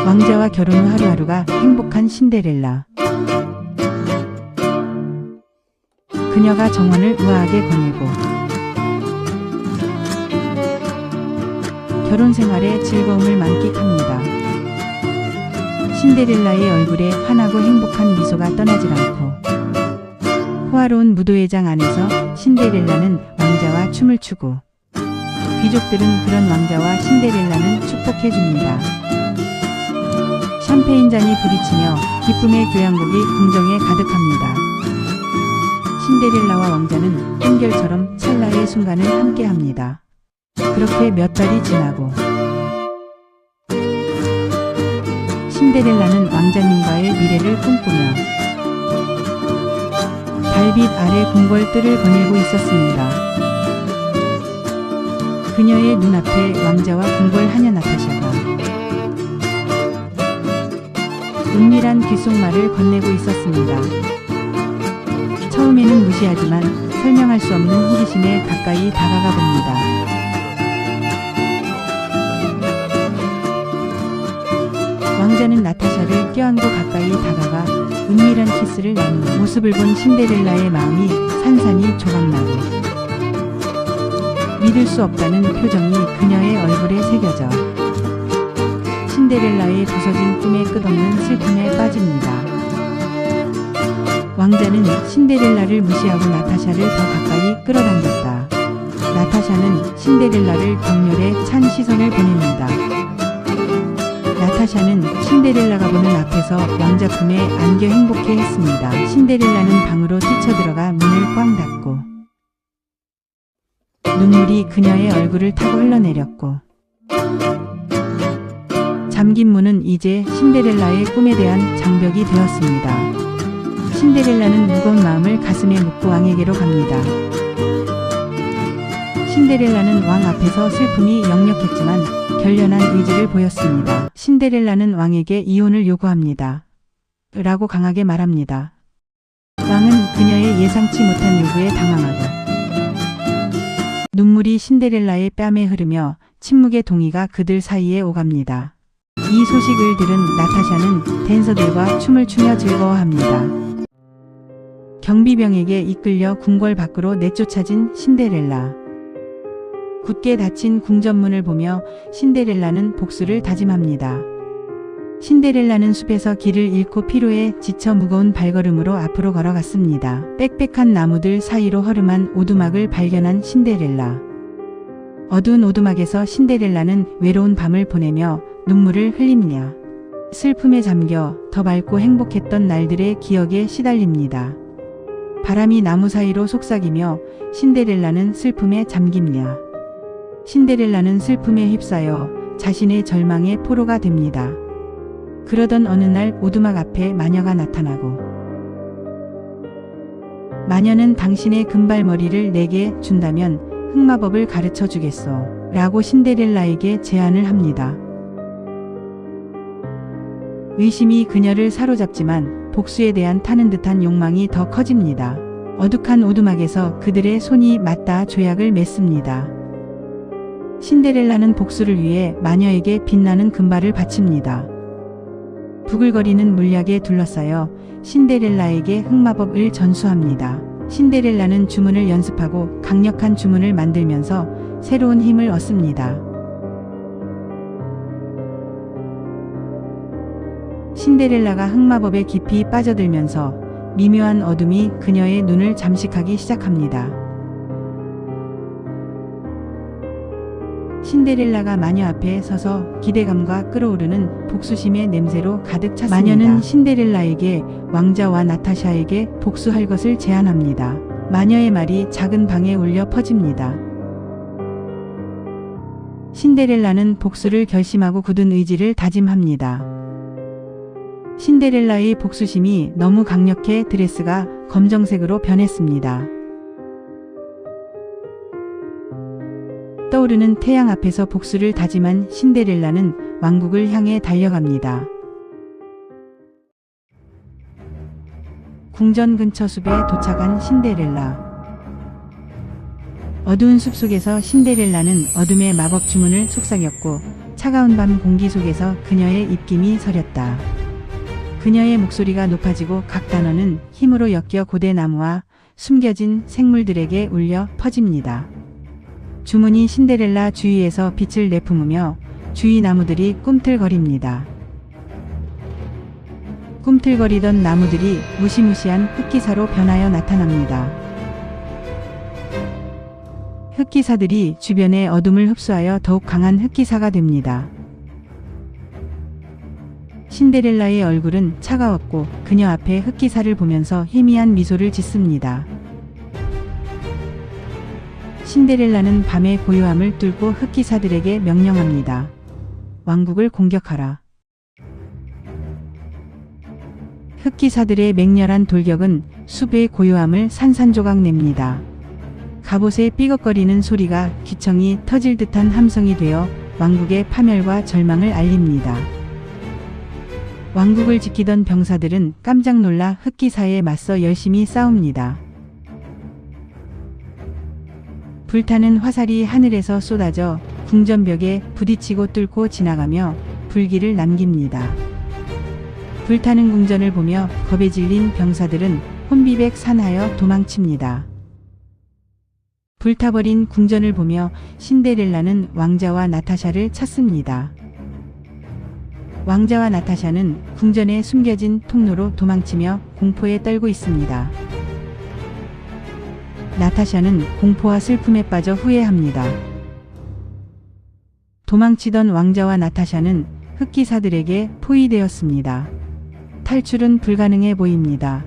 왕자와 결혼 후 하루하루가 행복한 신데렐라. 그녀가 정원을 우아하게 거닐고 결혼 생활의 즐거움을 만끽합니다. 신데렐라의 얼굴에 환하고 행복한 미소가 떠나질 않고 호화로운 무도회장 안에서 신데렐라는 왕자와 춤을 추고 귀족들은 그런 왕자와 신데렐라는 축복해줍니다. 샴페인잔이 부딪히며 기쁨의 교향곡이 궁정에 가득합니다. 신데렐라와 왕자는 한결처럼 찰나의 순간을 함께합니다. 그렇게 몇 달이 지나고 신데렐라는 왕자님과의 미래를 꿈꾸며 달빛 아래 궁궐뜰을 거닐고 있었습니다. 그녀의 눈앞에 왕자와 궁궐 하녀 나타샤가 은밀한 귓속말을 건네고 있었습니다. 처음에는 무시하지만 설명할 수 없는 호기심에 가까이 다가가 봅니다. 왕자는 나타샤를 껴안고 가까이 다가가 은밀한 키스를 나누는 모습을 본 신데렐라의 마음이 산산이 조각나고 믿을 수 없다는 표정이 그녀의 얼굴에 새겨져 신데렐라의 부서진 꿈의 끝없는 슬픔에 빠집니다. 왕자는 신데렐라를 무시하고 나타샤를 더 가까이 끌어당겼다. 나타샤는 신데렐라를 격렬해 찬 시선을 보냅니다. 나타샤는 신데렐라가 보는 앞에서 왕자 품에 안겨 행복해 했습니다. 신데렐라는 방으로 뛰쳐들어가 문을 꽝 닫고 눈물이 그녀의 얼굴을 타고 흘러내렸고 잠긴 문은 이제 신데렐라의 꿈에 대한 장벽이 되었습니다. 신데렐라는 무거운 마음을 가슴에 묻고 왕에게로 갑니다. 신데렐라는 왕 앞에서 슬픔이 역력했지만 결연한 의지를 보였습니다. 신데렐라는 왕에게 이혼을 요구합니다. 라고 강하게 말합니다. 왕은 그녀의 예상치 못한 요구에 당황하고 눈물이 신데렐라의 뺨에 흐르며 침묵의 동의가 그들 사이에 오갑니다. 이 소식을 들은 나타샤는 댄서들과 춤을 추며 즐거워합니다. 경비병에게 이끌려 궁궐 밖으로 내쫓아진 신데렐라. 굳게 닫힌 궁전문을 보며 신데렐라는 복수를 다짐합니다. 신데렐라는 숲에서 길을 잃고 피로에 지쳐 무거운 발걸음으로 앞으로 걸어갔습니다. 빽빽한 나무들 사이로 허름한 오두막을 발견한 신데렐라. 어두운 오두막에서 신데렐라는 외로운 밤을 보내며 눈물을 흘리며 슬픔에 잠겨 더 밝고 행복했던 날들의 기억에 시달립니다. 바람이 나무 사이로 속삭이며 신데렐라는 슬픔에 잠깁니다. 신데렐라는 슬픔에 휩싸여 자신의 절망의 포로가 됩니다. 그러던 어느 날 오두막 앞에 마녀가 나타나고 마녀는 당신의 금발머리를 내게 준다면 흑마법을 가르쳐 주겠소 라고 신데렐라에게 제안을 합니다. 의심이 그녀를 사로잡지만 복수에 대한 타는 듯한 욕망이 더 커집니다. 어둑한 오두막에서 그들의 손이 맞닿아 조약을 맺습니다. 신데렐라는 복수를 위해 마녀에게 빛나는 금발을 바칩니다. 부글거리는 물약에 둘러싸여 신데렐라에게 흑마법을 전수합니다. 신데렐라는 주문을 연습하고 강력한 주문을 만들면서 새로운 힘을 얻습니다. 신데렐라가 흑마법에 깊이 빠져들면서 미묘한 어둠이 그녀의 눈을 잠식하기 시작합니다. 신데렐라가 마녀 앞에 서서 기대감과 끓어오르는 복수심의 냄새로 가득 찼습니다. 마녀는 신데렐라에게 왕자와 나타샤에게 복수할 것을 제안합니다. 마녀의 말이 작은 방에 울려 퍼집니다. 신데렐라는 복수를 결심하고 굳은 의지를 다짐합니다. 신데렐라의 복수심이 너무 강력해 드레스가 검정색으로 변했습니다. 떠오르는 태양 앞에서 복수를 다짐한 신데렐라는 왕국을 향해 달려갑니다. 궁전 근처 숲에 도착한 신데렐라. 어두운 숲속에서 신데렐라는 어둠의 마법 주문을 속삭였고 차가운 밤 공기 속에서 그녀의 입김이 서렸다. 그녀의 목소리가 높아지고 각 단어는 힘으로 엮여 고대나무와 숨겨진 생물들에게 울려 퍼집니다. 주문이 신데렐라 주위에서 빛을 내뿜으며 주위 나무들이 꿈틀거립니다. 꿈틀거리던 나무들이 무시무시한 흑기사로 변하여 나타납니다. 흑기사들이 주변의 어둠을 흡수하여 더욱 강한 흑기사가 됩니다. 신데렐라의 얼굴은 차가웠고 그녀 앞에 흑기사를 보면서 희미한 미소를 짓습니다. 신데렐라는 밤의 고요함을 뚫고 흑기사들에게 명령합니다. 왕국을 공격하라. 흑기사들의 맹렬한 돌격은 숲의 고요함을 산산조각 냅니다. 갑옷의 삐걱거리는 소리가 귀청이 터질 듯한 함성이 되어 왕국의 파멸과 절망을 알립니다. 왕국을 지키던 병사들은 깜짝 놀라 흑기사에 맞서 열심히 싸웁니다. 불타는 화살이 하늘에서 쏟아져 궁전벽에 부딪히고 뚫고 지나가며 불길을 남깁니다. 불타는 궁전을 보며 겁에 질린 병사들은 혼비백산하여 도망칩니다. 불타버린 궁전을 보며 신데렐라는 왕자와 나타샤를 찾습니다. 왕자와 나타샤는 궁전에 숨겨진 통로로 도망치며 공포에 떨고 있습니다. 나타샤는 공포와 슬픔에 빠져 후회합니다. 도망치던 왕자와 나타샤는 흑기사들에게 포위되었습니다. 탈출은 불가능해 보입니다.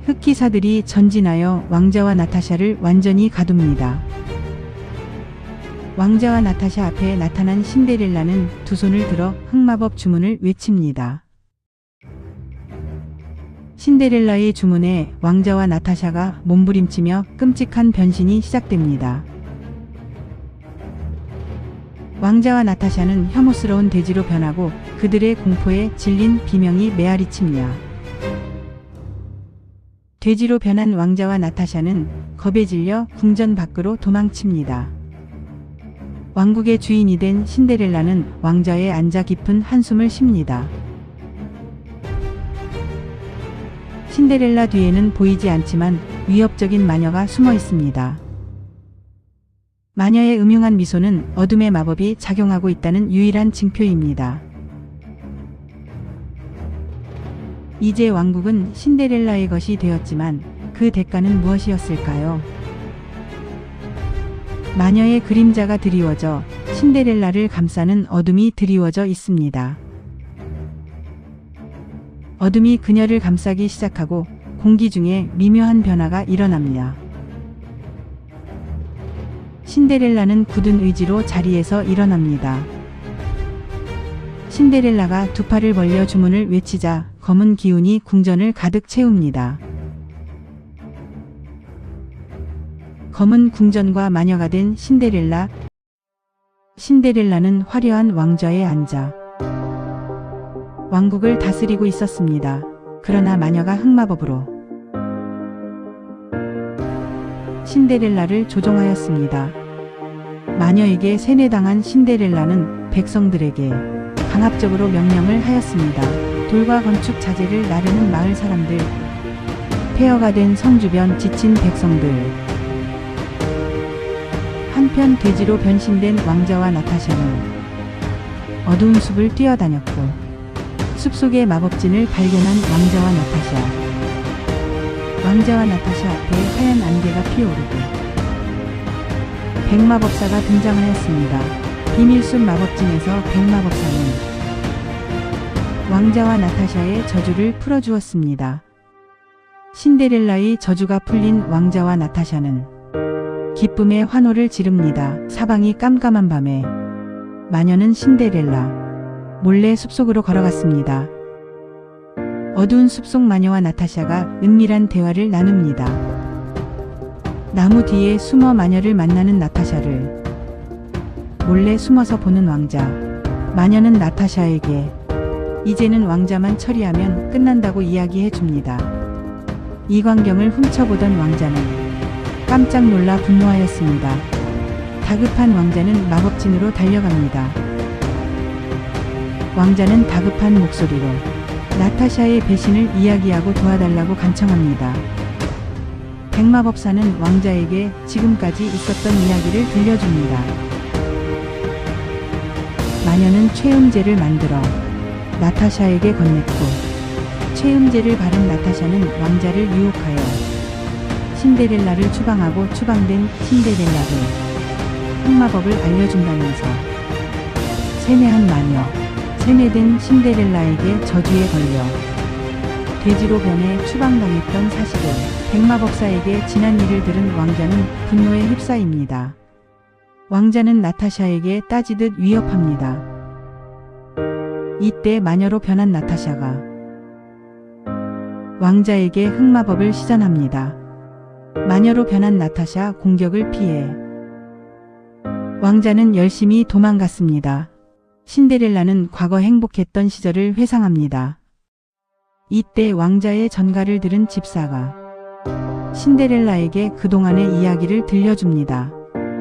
흑기사들이 전진하여 왕자와 나타샤를 완전히 가둡니다. 왕자와 나타샤 앞에 나타난 신데렐라는 두 손을 들어 흑마법 주문을 외칩니다. 신데렐라의 주문에 왕자와 나타샤가 몸부림치며 끔찍한 변신이 시작됩니다. 왕자와 나타샤는 혐오스러운 돼지로 변하고 그들의 공포에 질린 비명이 메아리칩니다. 돼지로 변한 왕자와 나타샤는 겁에 질려 궁전 밖으로 도망칩니다. 왕국의 주인이 된 신데렐라는 왕좌에 앉아 깊은 한숨을 쉽니다. 신데렐라 뒤에는 보이지 않지만 위협적인 마녀가 숨어 있습니다. 마녀의 음흉한 미소는 어둠의 마법이 작용하고 있다는 유일한 징표입니다. 이제 왕국은 신데렐라의 것이 되었지만 그 대가는 무엇이었을까요? 마녀의 그림자가 드리워져 신데렐라를 감싸는 어둠이 드리워져 있습니다. 어둠이 그녀를 감싸기 시작하고 공기 중에 미묘한 변화가 일어납니다. 신데렐라는 굳은 의지로 자리에서 일어납니다. 신데렐라가 두 팔을 벌려 주문을 외치자 검은 기운이 궁전을 가득 채웁니다. 검은 궁전과 마녀가 된 신데렐라. 신데렐라는 화려한 왕좌에 앉아 왕국을 다스리고 있었습니다. 그러나 마녀가 흑마법으로 신데렐라를 조종하였습니다. 마녀에게 세뇌당한 신데렐라는 백성들에게 강압적으로 명령을 하였습니다. 돌과 건축 자재를 나르는 마을 사람들, 폐허가 된 성 주변 지친 백성들. 한편 돼지로 변신된 왕자와 나타샤는 어두운 숲을 뛰어다녔고 숲속의 마법진을 발견한 왕자와 나타샤. 왕자와 나타샤 앞에 하얀 안개가 피어오르고 백마법사가 등장하였습니다. 비밀숲 마법진에서 백마법사는 왕자와 나타샤의 저주를 풀어주었습니다. 신데렐라의 저주가 풀린 왕자와 나타샤는 기쁨의 환호를 지릅니다. 사방이 깜깜한 밤에 마녀는 신데렐라 몰래 숲속으로 걸어갔습니다. 어두운 숲속 마녀와 나타샤가 은밀한 대화를 나눕니다. 나무 뒤에 숨어 마녀를 만나는 나타샤를 몰래 숨어서 보는 왕자. 마녀는 나타샤에게 이제는 왕자만 처리하면 끝난다고 이야기해 줍니다. 이 광경을 훔쳐보던 왕자는 깜짝 놀라 분노하였습니다. 다급한 왕자는 마법진으로 달려갑니다. 왕자는 다급한 목소리로 나타샤의 배신을 이야기하고 도와달라고 간청합니다. 백마법사는 왕자에게 지금까지 있었던 이야기를 들려줍니다. 마녀는 최음제를 만들어 나타샤에게 건넸고, 최음제를 바른 나타샤는 왕자를 유혹하여 신데렐라를 추방하고 추방된 신데렐라를 흑마법을 알려준다면서 세뇌한 마녀, 세뇌된 신데렐라에게 저주에 걸려 돼지로 변해 추방당했던 사실을 백마법사에게 지난 일을 들은 왕자는 분노에 휩싸입니다. 왕자는 나타샤에게 따지듯 위협합니다. 이때 마녀로 변한 나타샤가 왕자에게 흑마법을 시전합니다. 마녀로 변한 나타샤 공격을 피해 왕자는 열심히 도망갔습니다. 신데렐라는 과거 행복했던 시절을 회상합니다. 이때 왕자의 전가를 들은 집사가 신데렐라에게 그동안의 이야기를 들려줍니다.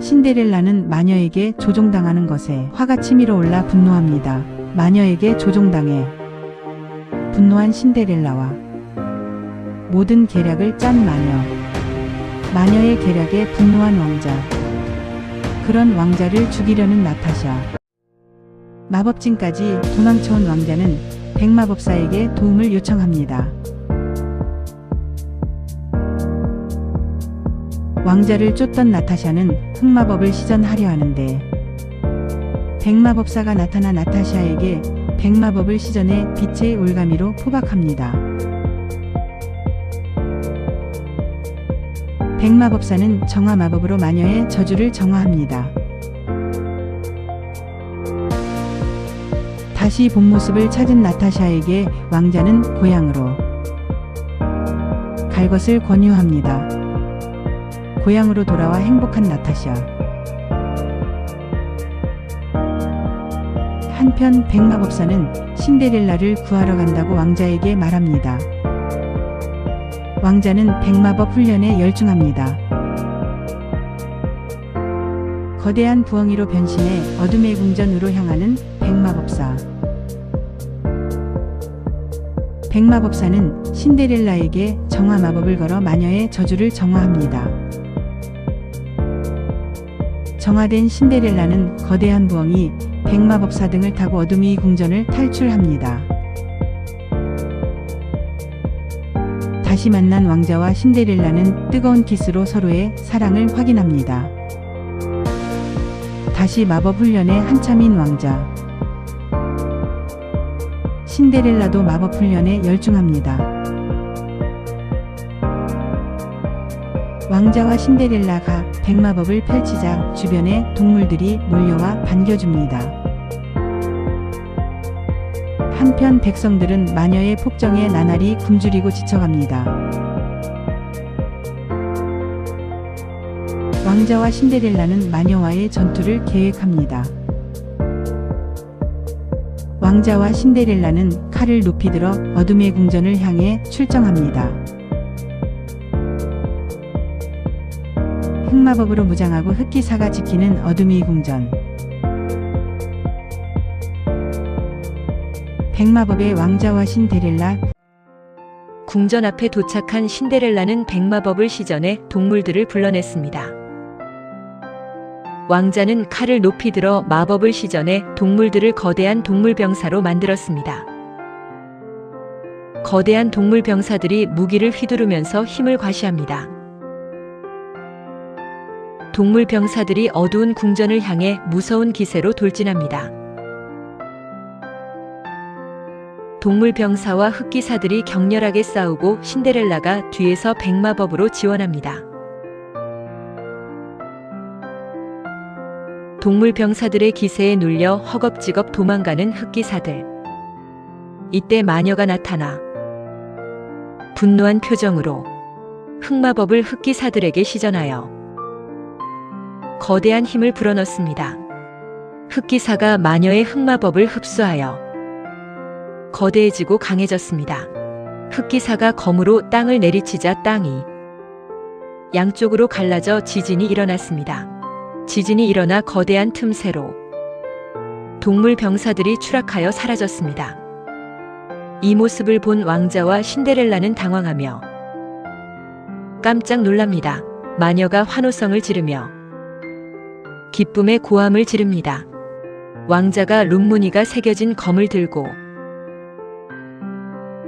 신데렐라는 마녀에게 조종당하는 것에 화가 치밀어 올라 분노합니다. 마녀에게 조종당해 분노한 신데렐라와 모든 계략을 짠 마녀, 마녀의 계략에 분노한 왕자, 그런 왕자를 죽이려는 나타샤, 마법진까지 도망쳐온 왕자는 백마법사에게 도움을 요청합니다. 왕자를 쫓던 나타샤는 흑마법을 시전하려 하는데 백마법사가 나타나 나타샤에게 백마법을 시전해 빛의 올가미로 포박합니다. 백마법사는 정화마법으로 마녀의 저주를 정화합니다. 다시 본 모습을 찾은 나타샤에게 왕자는 고향으로 갈 것을 권유합니다. 고향으로 돌아와 행복한 나타샤. 한편 백마법사는 신데렐라를 구하러 간다고 왕자에게 말합니다. 왕자는 백마법 훈련에 열중합니다. 거대한 부엉이로 변신해 어둠의 궁전으로 향하는 백마법사. 백마법사는 신데렐라에게 정화마법을 걸어 마녀의 저주를 정화합니다. 정화된 신데렐라는 거대한 부엉이, 백마법사 등을 타고 어둠의 궁전을 탈출합니다. 다시 만난 왕자와 신데렐라는 뜨거운 키스로 서로의 사랑을 확인합니다. 다시 마법 훈련에 한참인 왕자. 신데렐라도 마법 훈련에 열중합니다. 왕자와 신데렐라가 백마법을 펼치자 주변에 동물들이 몰려와 반겨줍니다. 한편 백성들은 마녀의 폭정에 나날이 굶주리고 지쳐갑니다. 왕자와 신데렐라는 마녀와의 전투를 계획합니다. 왕자와 신데렐라는 칼을 높이 들어 어둠의 궁전을 향해 출정합니다. 흑마법으로 무장하고 흑기사가 지키는 어둠의 궁전. 백마법의 왕자와 신데렐라. 궁전 앞에 도착한 신데렐라는 백마법을 시전해 동물들을 불러냈습니다. 왕자는 칼을 높이 들어 마법을 시전해 동물들을 거대한 동물병사로 만들었습니다. 거대한 동물병사들이 무기를 휘두르면서 힘을 과시합니다. 동물병사들이 어두운 궁전을 향해 무서운 기세로 돌진합니다. 동물병사와 흑기사들이 격렬하게 싸우고 신데렐라가 뒤에서 백마법으로 지원합니다. 동물병사들의 기세에 눌려 허겁지겁 도망가는 흑기사들. 이때 마녀가 나타나 분노한 표정으로 흑마법을 흑기사들에게 시전하여 거대한 힘을 불어넣습니다. 흑기사가 마녀의 흑마법을 흡수하여 거대해지고 강해졌습니다. 흑기사가 검으로 땅을 내리치자 땅이 양쪽으로 갈라져 지진이 일어났습니다. 지진이 일어나 거대한 틈새로 동물 병사들이 추락하여 사라졌습니다. 이 모습을 본 왕자와 신데렐라는 당황하며 깜짝 놀랍니다. 마녀가 환호성을 지르며 기쁨의 고함을 지릅니다. 왕자가 룬무늬가 새겨진 검을 들고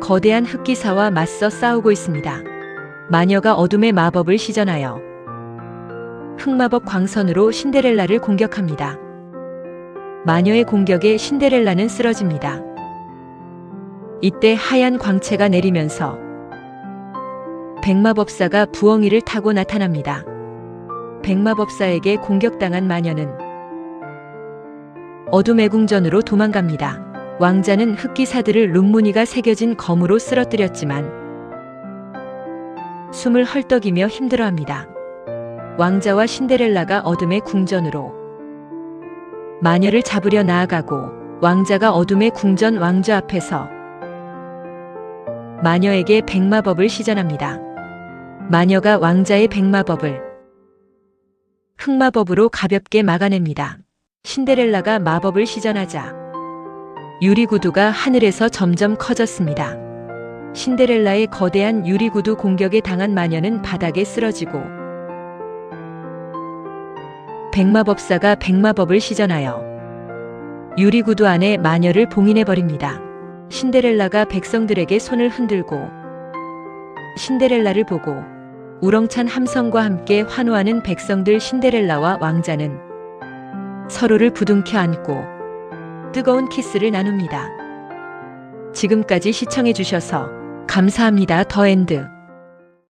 거대한 흑기사와 맞서 싸우고 있습니다. 마녀가 어둠의 마법을 시전하여 흑마법 광선으로 신데렐라를 공격합니다. 마녀의 공격에 신데렐라는 쓰러집니다. 이때 하얀 광채가 내리면서 백마법사가 부엉이를 타고 나타납니다. 백마법사에게 공격당한 마녀는 어둠의 궁전으로 도망갑니다. 왕자는 흑기사들을 룬무늬가 새겨진 검으로 쓰러뜨렸지만 숨을 헐떡이며 힘들어합니다. 왕자와 신데렐라가 어둠의 궁전으로 마녀를 잡으려 나아가고 왕자가 어둠의 궁전 왕좌 앞에서 마녀에게 백마법을 시전합니다. 마녀가 왕자의 백마법을 흑마법으로 가볍게 막아냅니다. 신데렐라가 마법을 시전하자 유리구두가 하늘에서 점점 커졌습니다. 신데렐라의 거대한 유리구두 공격에 당한 마녀는 바닥에 쓰러지고 백마법사가 백마법을 시전하여 유리구두 안에 마녀를 봉인해버립니다. 신데렐라가 백성들에게 손을 흔들고 신데렐라를 보고 우렁찬 함성과 함께 환호하는 백성들. 신데렐라와 왕자는 서로를 부둥켜 안고 뜨거운 키스를 나눕니다. 지금까지 시청해 주셔서 감사합니다. 더 엔드.